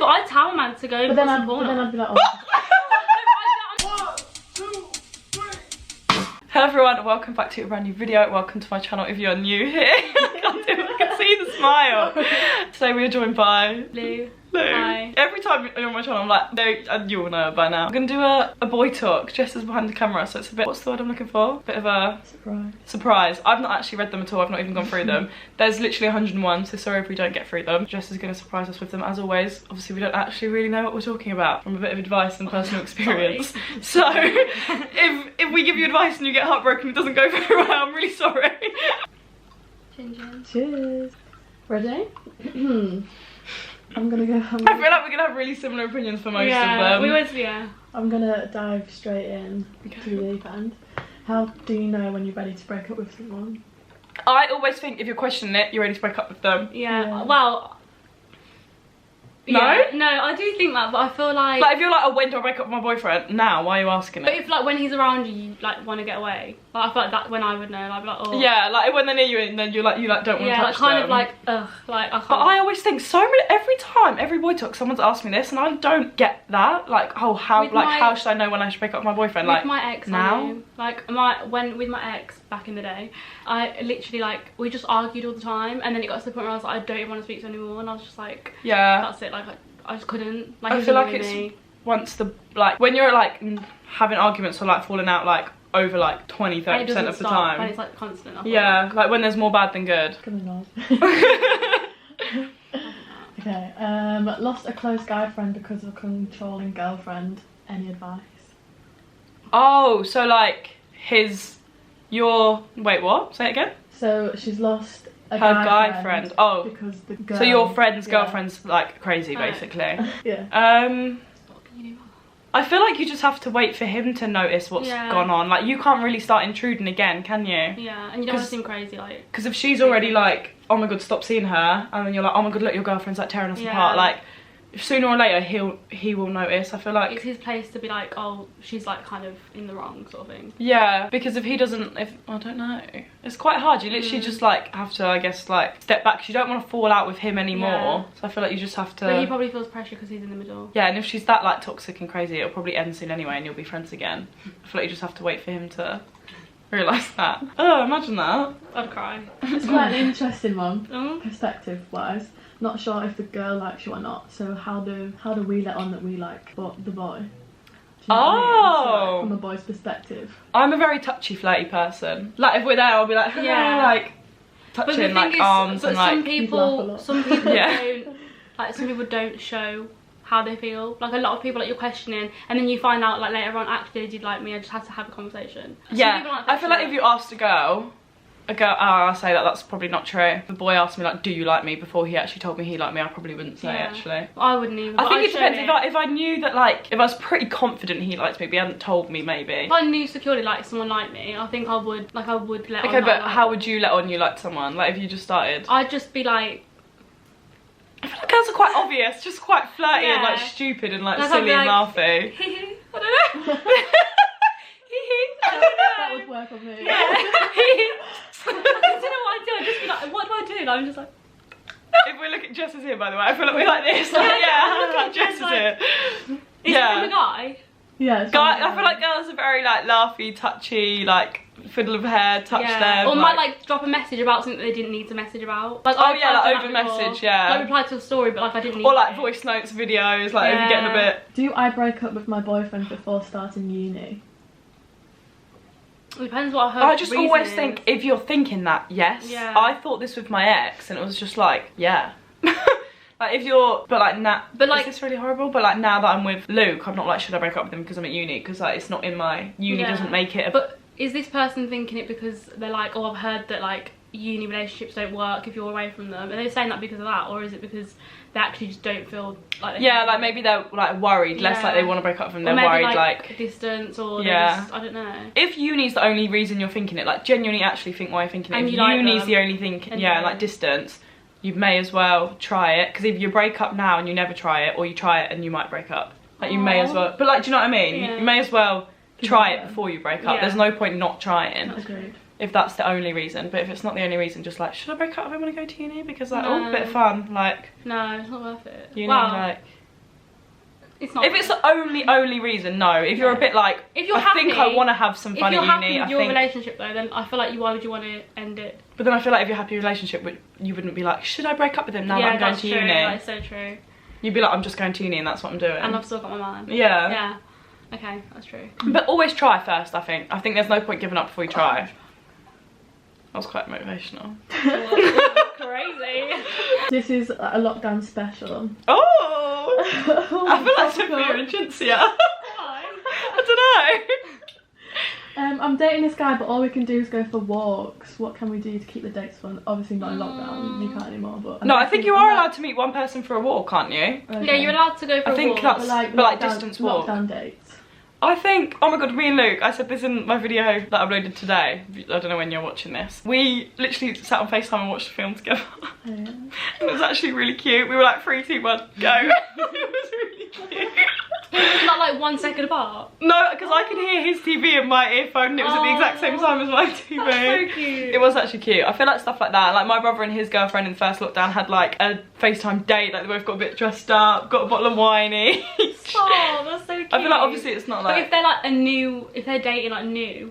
people, I tell a man to go. But then I'd be like, oh. Hello everyone, welcome back to a brand new video. Welcome to my channel if you're new here. I can see the smile. Today we are joined by Lou. Hi. Every time you're on my channel I'm like, no, and you all know by now. I'm gonna do a boy talk. Jess is behind the camera, so it's a bit, what's the word I'm looking for? Bit of a surprise. I've not actually read them at all, I've not even gone through them. There's literally 101, so sorry if we don't get through them. Jess is gonna surprise us with them as always. Obviously we don't actually really know what we're talking about from a bit of advice and personal experience. So if we give you advice and you get heartbroken, it doesn't go very well, I'm really sorry. Cheers. Ready? I feel like we're gonna have really similar opinions for most of them. We always, yeah. I'm gonna dive straight in to the deep end. How do you know when you're ready to break up with someone? I always think if you're questioning it, you're ready to break up with them. Yeah. Well. No? Yeah, no, I do think that, but I feel like... Like, if you're like, oh, when do I break up with my boyfriend? Now, why are you asking it? But if, like, when he's around you, you, like, want to get away. Like, I feel like that's when I would know. I'd be like, oh... Yeah, like, when they're near you and then you don't want to touch them. Yeah, like, kind of like, ugh, like, I can't... But I always think every time, every boy talk, someone's asked me this, and I don't get that. Like, oh, how should I know when I should break up with my boyfriend? With like, my ex, now? I knew. Like, with my ex, back in the day, I literally, like, we just argued all the time, and then it got to the point where I was like, I don't even want to speak to him anymore, and I was just like... Yeah. That's it, like I just couldn't. Like, I feel like it's once the, like, when you're like having arguments or like falling out like over like 20-30% of the time. And it's like constant. Yeah, like when there's more bad than good. Okay, lost a close guy friend because of a controlling girlfriend. Any advice? Oh, so like wait, what? Say it again? So she's lost a guy friend. Oh, because the girl, so your friend's girlfriend's like crazy, basically. Yeah. I feel like you just have to wait for him to notice what's gone on. Like, you can't really start intruding again, can you? Yeah, and you don't want to seem crazy, like... Because if she's already like, oh my god, stop seeing her, and then you're like, oh my god, look, your girlfriend's like tearing us apart, like, sooner or later he will notice. I feel like it's his place to be like, oh, she's like kind of in the wrong sort of thing. Yeah, because if he doesn't, I don't know, it's quite hard. You literally just like have to, I guess, like step back, because you don't want to fall out with him anymore. So I feel like you just have to. But he probably feels pressure because he's in the middle. Yeah, and if she's that like toxic and crazy, it'll probably end soon anyway, and you'll be friends again. I feel like you just have to wait for him to realise that. Oh, imagine that. I'd cry. It's quite an interesting one, perspective wise. Not sure if the girl likes you or not, so how do we let on that we like the boy? Do you know what I mean? So, like, from a boy's perspective. I'm a very touchy, flirty person. Like, if we're there, I'll be like, like touching like arms and like. Some people yeah. don't, like, some people don't show how they feel. Like, a lot of people, like, you're questioning, and then you find out like later on, actually they did like me. I just had to have a conversation. Yeah, I feel like if you asked a girl, I'll say that's probably not true. If the boy asked me like, do you like me, before he actually told me he liked me, I probably wouldn't say actually. I wouldn't either. I think it depends. If I knew that, like, if I was pretty confident he liked me but he hadn't told me, maybe. If I knew securely like someone liked me, I think I would let on. Okay, but how would you let on you liked someone? Like, if you just started? I'd just be like, I feel like girls are quite obvious, just quite flirty and like stupid and like silly and laughy. I don't know. That would work on me. Yeah. I don't know what I do. I'd just be like, what do I do? And I'm just like. If we look at Jess is here, by the way, I feel like we're like this. Like, yeah, Jess is here. Is it from the guy? Yeah. I feel like girls are very like laughy, touchy, like fiddle of hair, touch them. Or might like drop a message about something that they didn't need to message about. Like, like over message, Like, reply to a story, but like I didn't need or like voice notes, videos, like if you're getting a bit. Do I break up with my boyfriend before starting uni? It depends what her I just reason always is. think, if you're thinking that, yes. Yeah. I thought this with my ex, and it was just like, yeah. Like, if you're, but like now, is this really horrible? But like now that I'm with Luke, I'm not like, should I break up with him because I'm at uni? Because like it's not in my, uni doesn't make it. But is this person thinking it because they're like, oh, I've heard that like uni relationships don't work if you're away from them? Are they saying that because of that, or is it because they actually just don't feel like they like maybe they're like worried, less like they want to break up from them, they're worried like distance, or just, I don't know. If uni's the only reason you're thinking it, like genuinely actually think why you're thinking it, and if uni's the only thing, like distance, you may as well try it, because if you break up now and you never try it, or you try it and you might break up, like you may as well, but like, do you know what I mean? You may as well try it before you break up. There's no point not trying. Agreed. If that's the only reason. But if it's not the only reason, just like, should I break up if I want to go to uni? Because like, oh, a bit of fun, like. No, it's not worth it. Uni, like, It's not. If it's the only reason, no. If you're a bit like, if you're I happy, think I want to have some fun if at you're happy uni. with your relationship though, then I feel like why would you want to end it? But then I feel like if you're happy with your relationship, you wouldn't be like, should I break up with him now that I'm going to uni? That's so true. You'd be like, I'm just going to uni and that's what I'm doing. And I've still got my man. Yeah. Yeah. Okay, that's true. But always try first, I think. I think there's no point giving up before you try. That was quite motivational. Crazy. This is a lockdown special. Oh! I feel like Sophia and Jinsia. Why? I don't know. I'm dating this guy, but all we can do is go for walks. What can we do to keep the dates fun? Obviously not in lockdown, you can't anymore, but... No, I think you are allowed to meet one person for a walk, can't you? Okay. Yeah, you're allowed to go for a walk. That's, but like distance walk. Lockdown dates. I think, oh my god, me and Luke, I said this in my video that I uploaded today. I don't know when you're watching this. We literally sat on FaceTime and watched the film together. Oh, yeah. And it was actually really cute. We were like 3, 2, 1, go. It was really cute. It's not like 1 second apart. No, because I can hear his TV in my earphone and it was at the exact same time as my TV. That's so cute. It was actually cute. I feel like stuff like that. Like my brother and his girlfriend in the first lockdown had like a FaceTime date. Like they both got a bit dressed up, got a bottle of wine each. Oh, that's so cute. I feel like obviously it's not like... But if they're like if they're dating like new, do you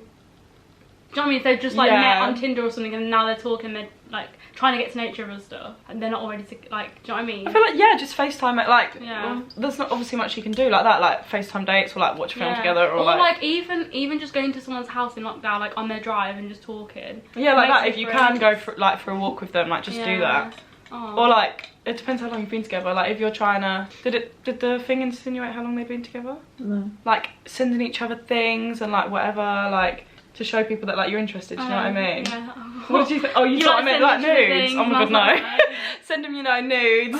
know what I mean? If they've just like met on Tinder or something and now they're talking, they're like trying to get to know each other and stuff, and they're not already like, do you know what I mean? I feel like, yeah, just FaceTime it, like, yeah. There's not obviously much you can do like that, like FaceTime dates or like watch a film together or like even just going to someone's house in lockdown, like on their drive and just talking. Yeah, like that, if you can go for a walk with them, like just do that. Aww. Or like, it depends how long you've been together. Like if you're trying to, did the thing insinuate how long they've been together? No. Like sending each other things and like whatever, like to show people that like you're interested, do you know what I mean? Yeah. What did you think? Oh, you thought I meant like nudes? Oh my god, no. Send them, you know, nudes.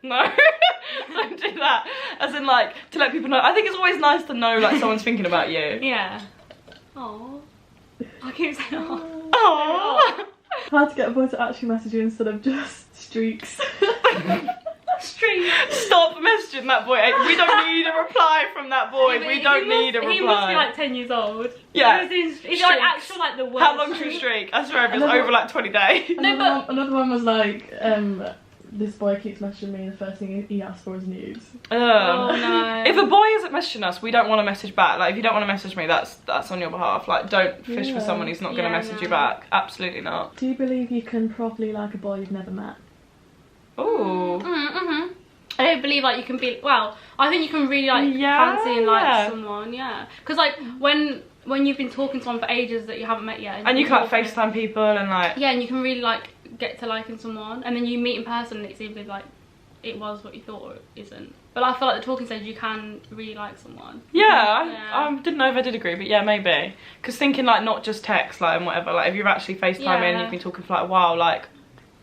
No, don't do that. As in like, to let people know. I think it's always nice to know like someone's thinking about you. Yeah. Oh. I keep saying oh. Aww. Hard to get a boy to actually message you instead of just streaks. Streaks. Stop messaging that boy. We don't need a reply from that boy. Yeah, we don't need a reply. He must be like 10 years old. Yeah. He's like actual like the worst. How long should we streak? I swear if it's over like 20 days. Another one was like, this boy keeps messaging me and the first thing he asks for is nudes. Oh no. If a boy isn't messaging us, we don't want to message back. Like if you don't want to message me, that's on your behalf. Like don't fish for someone who's not going to message you back. Absolutely not. Do you believe you can properly like a boy you've never met? Ooh. I don't believe like you can be, well, I think you can really like fancy and like someone, because like when you've been talking to someone for ages that you haven't met yet, and you can like FaceTime people and like, yeah, and you can really like get to liking someone, and then you meet in person and it's either like it was what you thought or it isn't. But I feel like the talking stage you can really like someone. I didn't know if I did agree, but yeah, maybe. Because thinking like not just text like and whatever, like if you're actually FaceTiming and you've been talking for like a while, like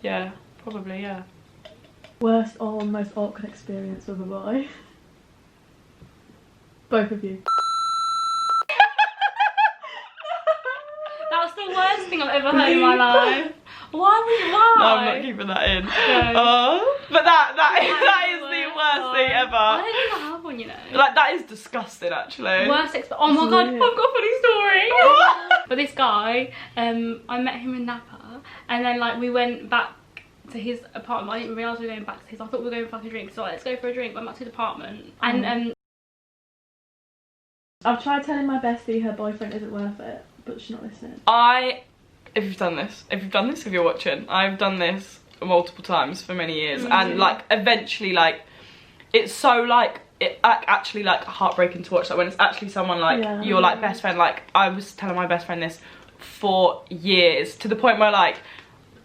yeah, probably yeah. Worst or most awkward experience with a boy? Both of you. That's the worst thing I've ever heard in my life. Why? No, I'm not keeping that in. No. But that is the worst thing ever. I don't think I have one, you know. Like that is disgusting, actually. Worst oh my god, I've got a funny story. But this guy, I met him in Napa, and then like we went back to his apartment. I didn't realise we were going back to his. I thought we were going for like a drink, so like, let's go for a drink. Went back to his apartment, and I've tried telling my bestie her boyfriend isn't worth it, but she's not listening. If you've done this, if you're watching, I've done this multiple times for many years, and like eventually like it's so like it actually like heartbreaking to watch, like when it's actually someone like your like best friend. Like I was telling my best friend this for years, to the point where like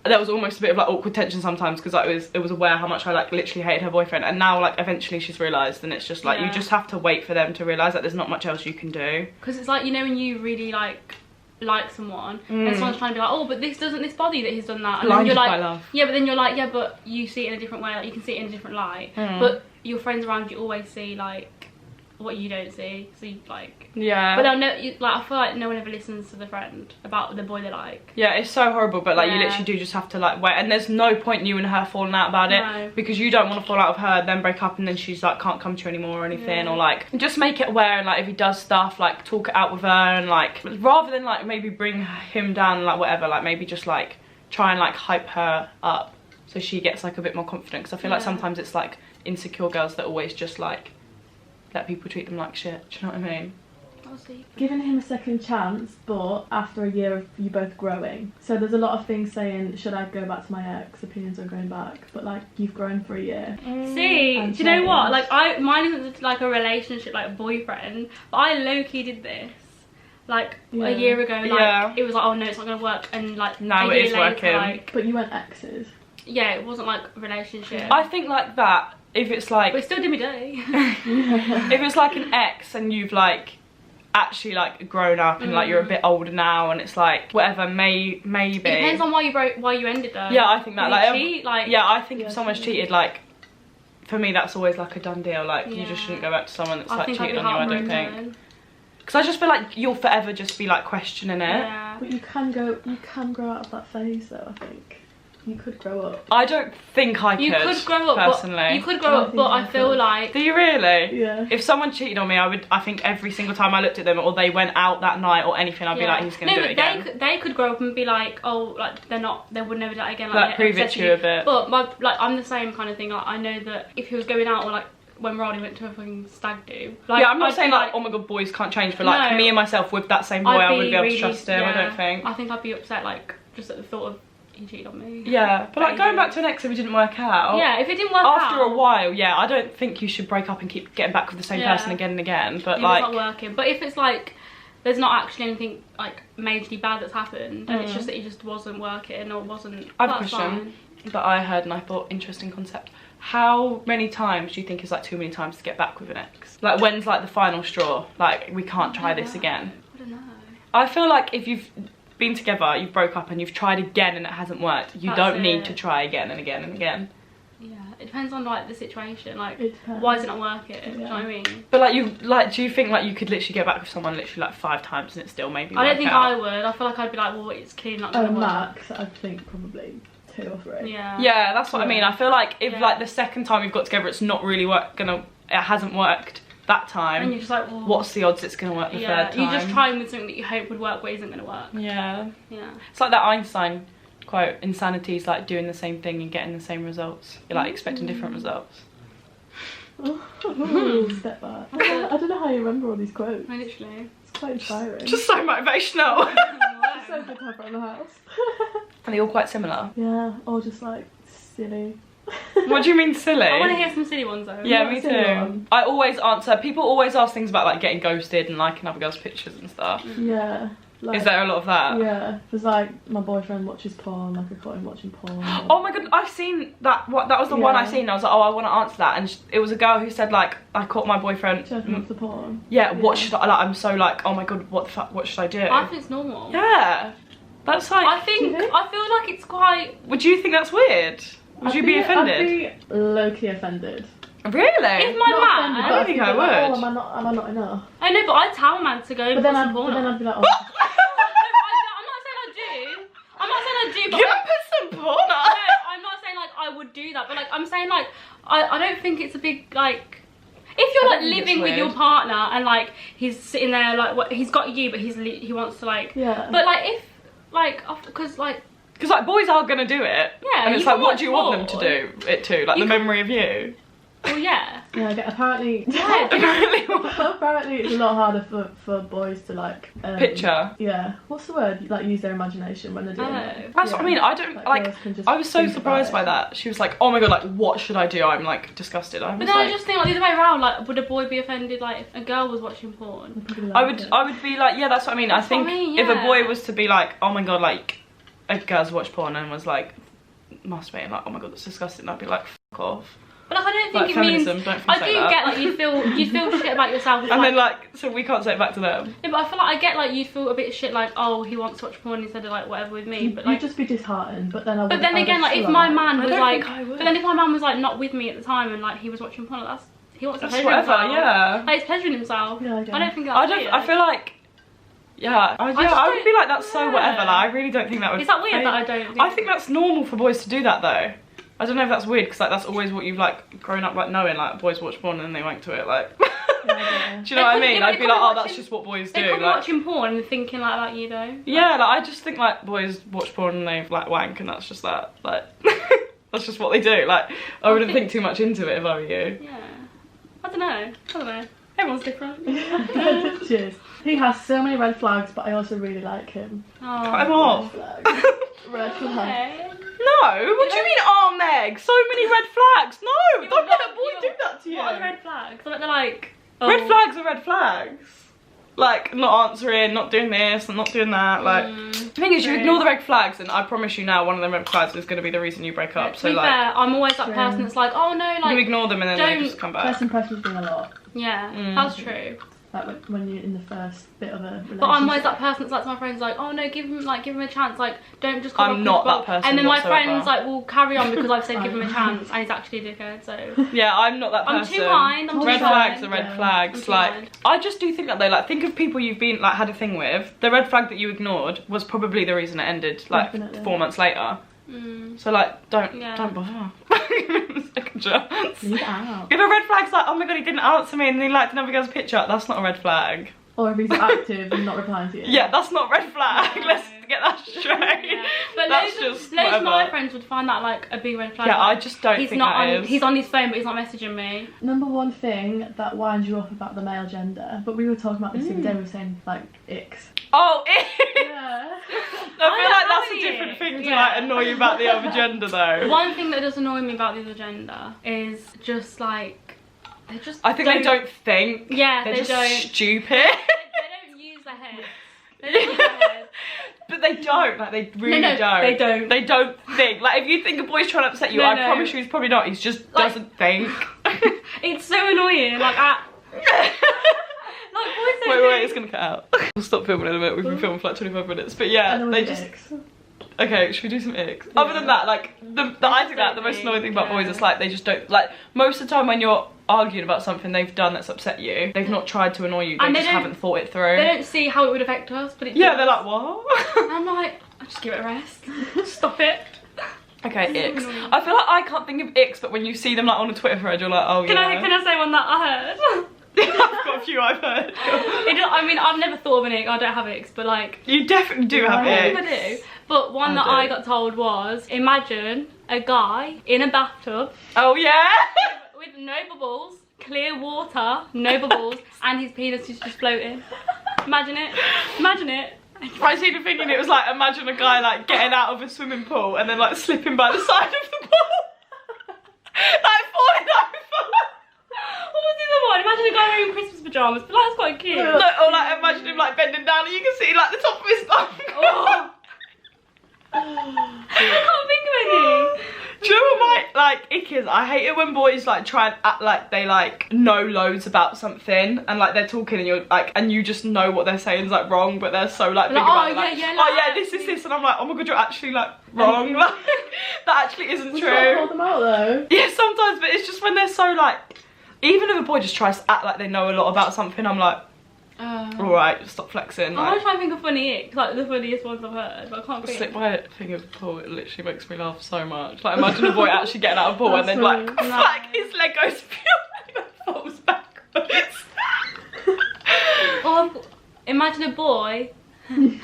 there was almost a bit of like awkward tension sometimes, because I was aware how much I like literally hated her boyfriend, and now like eventually she's realised, and it's just like you just have to wait for them to realise that there's not much else you can do. Because it's like, you know, when you really like someone and someone's trying to be like, oh, but this body that he's done that, and then you're like, yeah, but then you're like, yeah, but you see it in a different way, like you can see it in a different light, but your friends around you always see like what you don't see, so you like, but they'll know, like I feel like no one ever listens to the friend about the boy they like. Yeah, it's so horrible, but like you literally do just have to like wait, and there's no point in you and her falling out about it, because you don't want to fall out with her, then break up, and then she's like can't come to you anymore or anything, or like just make it aware, and like if he does stuff, like talk it out with her, and like rather than like maybe bring him down, like whatever, like maybe just like try and like hype her up so she gets like a bit more confident, because I feel like sometimes it's like insecure girls that always just like let people treat them like shit. Do you know what I mean? Giving him a second chance, but after a year of you both growing. So there's a lot of things saying, should I go back to my ex? Opinions on going back, but like you've grown for a year. See, do you know what? Like mine isn't like a relationship, like a boyfriend, but I low-key did this like a year ago. Like it was like, oh no, it's not gonna work, and like now it is working. Like, but you went exes. Yeah, it wasn't like a relationship. I think like that. If it's like, but it still did me dirty. If it's like an ex and you've like actually like grown up and like you're a bit older now and it's like whatever, maybe it depends on why you ended though. Yeah, I think that like yeah, I think if someone's cheated, like for me that's always like a done deal. Like you just shouldn't go back to someone that's like cheated on you. I don't think, because I just feel like you'll forever just be like questioning it. Yeah, but you can grow out of that phase though. I think you could grow up. I don't think I could. You could grow up personally. You could grow up, but I feel like. Do you really? Yeah. If someone cheated on me, I think every single time I looked at them or they went out that night or anything, I'd be like, he's gonna do it again. They could grow up and be like, oh, like they would never do that again. Like prove it to you a bit. But I'm the same kind of thing. Like I know that if he was going out or like when Ronnie went to a fucking stag do. Like, yeah, I'm not saying like, oh my god, boys can't change, but like me and myself with that same boy, I wouldn't be able to trust him. I don't think. I think I'd be upset like just at the thought of. He cheated on me. Yeah, but like going back to an ex if it didn't work out. Yeah, if it didn't work out. After a while, yeah, I don't think you should break up and keep getting back with the same person again and again. But if like, it's not working. But if it's like there's not actually anything like majorly bad that's happened, and it's just that he just wasn't working or wasn't. I have a question that I heard and I thought interesting concept. How many times do you think is like too many times to get back with an ex? Like when's like the final straw? Like we can't try this again. I don't know. I feel like if you've been together, you've broke up and you've tried again and it hasn't worked, you don't need to try again and again and again. Yeah, it depends on like the situation, like why is it not working? Do you know what I mean? But like do you think like you could literally get back with someone literally like 5 times and it still maybe I don't think I would. I feel like I'd be like, well, it's clearly not gonna work. Max, I think probably 2 or 3. Yeah, that's what I mean. I feel like if like the second time you've got together it's not really it hasn't worked that time, and you're just like, well, what's the odds it's gonna work the third time? You're just trying with something that you hope would work but isn't gonna work. Yeah. It's like that Einstein quote, insanity is like doing the same thing and getting the same results. You're like expecting different results. Step back. I don't know how you remember all these quotes. I literally. It's quite inspiring. Just so motivational. It's so good to have around the house. Are they all quite similar? Yeah, or just like silly. What do you mean silly? I want to hear some silly ones though. Yeah, me too. I always answer, people always ask things about like getting ghosted and liking other girls' pictures and stuff. Yeah. Like, is there a lot of that? Yeah. There's like, my boyfriend watches porn, like I caught him watching porn. Oh my god, I've seen that. That was the one I seen. I was like, oh, I want to answer that. And it was a girl who said like, I caught my boyfriend. The porn. Yeah, what should I, like, I'm so like, oh my god, what the fuck, what should I do? I think it's normal. Yeah. That's like. I feel like it's quite. Would you think that's weird? Would you be offended? I'd be low-key offended. Really? If my man, I don't think I would. Oh, am I not enough? I know, but I'd tell a man to go. But then I'd be like, oh. I'm not saying I do, but you put some porn on. No, I'm not saying like I would do that, but like I'm saying like I don't think it's a big like. If you're like living with your partner and like he's sitting there like he's got you, but he wants to like. Yeah. But like if like because like boys are gonna do it. Yeah. And it's like, what do you want them to do it to? Like the memory of you. Well, yeah. Yeah, apparently. Yeah. Apparently, it's a lot harder for boys to like. Picture. Yeah. What's the word? Like use their imagination when they're doing it. That's what I mean. I don't like. I was so surprised by that. She was like, "Oh my god, like what should I do?" I'm like disgusted. But then I just think like the other way around. Like, would a boy be offended like if a girl was watching porn? I would be like, yeah, that's what I mean. I think if a boy was to be like, oh my god, like a girl's watched porn and was like masturbating, like, oh my god, that's disgusting. I'd be like, fuck off. But like I don't think it means. I do get like you feel shit about yourself. And then like so we can't say it back to them. Yeah, but I feel like I get like you feel a bit shit like, oh, he wants to watch porn instead of like whatever with me. But like you'd just be disheartened. But then again, like if my man was like, but then if my man was like not with me at the time and like he was watching porn, like, he wants to pleasure himself. Yeah. Like he's pleasuring himself. Yeah, I don't think that's I feel like. Yeah, I would be like, that's so whatever. Like, I really don't think that would. Is that weird that I don't? I think that's normal for boys to do that though. I don't know if that's weird because like that's always what you've like grown up like knowing, like boys watch porn and then they wank to it, like. Yeah. Do you know what I mean? I'd be like, oh, that's just what boys do. They're like, watching porn and thinking like that, you know. Yeah, like I just think like boys watch porn and they like wank and that's just that, like that's just what they do. Like I wouldn't think too much into it if I were you. Yeah, I don't know. Everyone's different. Cheers. He has so many red flags, but I also really like him. Oh. Cut him off. Red flag. No, what do you mean, oh Meg? So many red flags. No, don't let a boy do that to you. What are the red flags? They're like, oh. Red flags are red flags. Like, not answering, not doing this, and not doing that. Like, the thing is, you ignore the red flags, and I promise you now, one of them red flags is going to be the reason you break up. To so, be like, fair, I'm always that person that's like, oh no, like, you ignore them and then they just come back. First impressions being a lot. Yeah, that's true. Like when you're in the first bit of a relationship. But I'm always that person that's like to my friends, like, oh no, give him a chance, like, don't just come I'm not that person. And then my whatsoever. friends like will carry on because I've said give him a chance, and he's actually a dickhead. So yeah, I'm not that person. I'm too kind. I'm red too flags kind. are red flags. Like, I just do think that though. Like, think of people you've been like had a thing with. The red flag that you ignored was probably the reason it ended. Like, Definitely. 4 months later. So like, don't bother. Give him a second chance. Leave it out. If a red flag's like, oh my god, he didn't answer me and he liked another girl's picture, that's not a red flag. Or if he's active and not replying to you. Yeah, that's not red flag. No. Let's get that straight. Yeah. But that's loads of my friends would find that like a big red flag. Yeah, like, I just don't think that is. He's on his phone, but he's not messaging me. Number one thing that winds you up about the male gender, but we were talking about this the other day, we were saying like icks. Oh, Yeah. I feel like that's a different thing to like annoy you about the other gender though. One thing that does annoy me about the other gender is just like I think they don't think. Yeah, they're they just don't. stupid. They don't use their head. They don't use their head. But they don't. Like they really don't. They don't. They don't think. Like if you think a boy's trying to upset you, I promise you he's probably not. He's just doesn't think. It's so annoying. Like boys don't wait, it's gonna cut out. We'll stop filming in a minute. We've been filming for like 25 minutes. But yeah, they just. Okay, should we do some icks? Yeah. Other than that, like I think that the most annoying thing about boys is like they just don't like most of the time when you're arguing about something they've done that's upset you, they've not tried to annoy you, they just haven't thought it through. They don't see how it would affect us, but it yeah, does. they're like, what? And I'm like, I'll just give it a rest. Stop it. Okay, icks. I feel like I can't think of icks, but when you see them like on a Twitter thread, you're like, oh Can yeah. I say one that I heard? I've got a few I've heard. I mean, I've never thought of an ick. I don't have icks, but like you definitely do have icks. I do. But one that I got told was, imagine a guy in a bathtub. Oh yeah. with no bubbles, clear water, no bubbles, and his penis is just floating. Imagine it. Imagine it. I see the thinking it was like, imagine a guy like getting out of a swimming pool and then like slipping by the side of the pool. Like falling over. What was the other one? Imagine a guy wearing Christmas pyjamas, but that's quite cute. No, or like imagine him like bending down and you can see like the top of his bum. Oh. I can't think of any. Do you know what my like ick is? I hate it when boys like try and act like they like know loads about something and like they're talking and you're like and you just know what they're saying is like wrong, but they're so like big about it. Like, oh yeah, this is this, and I'm like, oh my god, you're actually like wrong. Like that actually isn't true. You call them out though. Yeah, sometimes, but it's just when they're so like, even if a boy just tries to act like they know a lot about something, I'm like, alright, just stop flexing. I want to try and think of funny icks, like the funniest ones I've heard, but I can't think. Slip by a thing of pool, it literally makes me laugh so much. Like imagine a boy actually getting out of pool and then like, like his leg goes and then falls backwards. Or imagine a boy. Imagine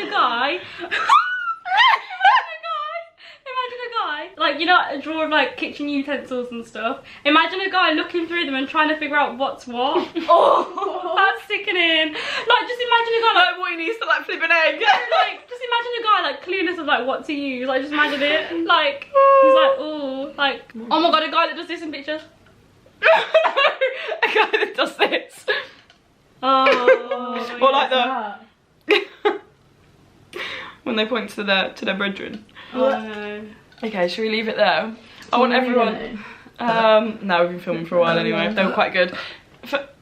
a guy. Imagine a guy, like, you know, a drawer of like kitchen utensils and stuff. Imagine a guy looking through them and trying to figure out what's what. Oh, that's sickening. Like, just imagine a guy like what he needs to like flip an egg. Like, just imagine a guy like clueless of like what to use. Like, just imagine it. Like, he's like, oh, like, oh my god, a guy that does this in pictures. A guy that does this. Oh. Or like the when they point to their brethren. Oh no. Okay, should we leave it there? I want everyone. No, we've been filming for a while anyway. They were quite good. Cut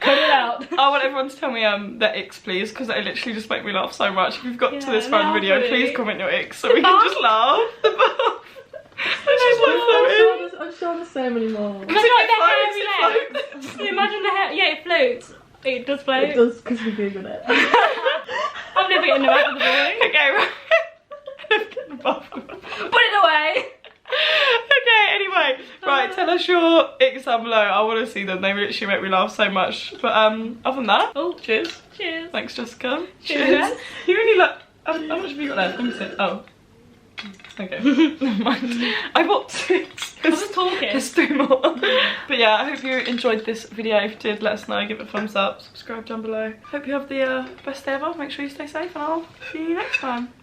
it out. I want everyone to tell me their icks, please, because they literally just make me laugh so much. If you've got to this far in the video, please comment your icks so we can just laugh. I'm sure there's so many more. Imagine like the hairy legs. Imagine the hair. Yeah, it floats. It does float. It does, because we googled it. I've never getting away with the boy. Okay, right. Put it away. Okay, anyway, right, tell us your icks down below. I want to see them. They literally make me laugh so much. But other than that, cheers. Cheers. Thanks, Jessica. Cheers. You really look. How much have you got left? Let me see. Oh. Okay, never mind. I bought 6. I was talking. There's 3 more. But yeah, I hope you enjoyed this video. If you did, let us know. Give it a thumbs up. Subscribe down below. Hope you have the best day ever. Make sure you stay safe, and I'll see you next time.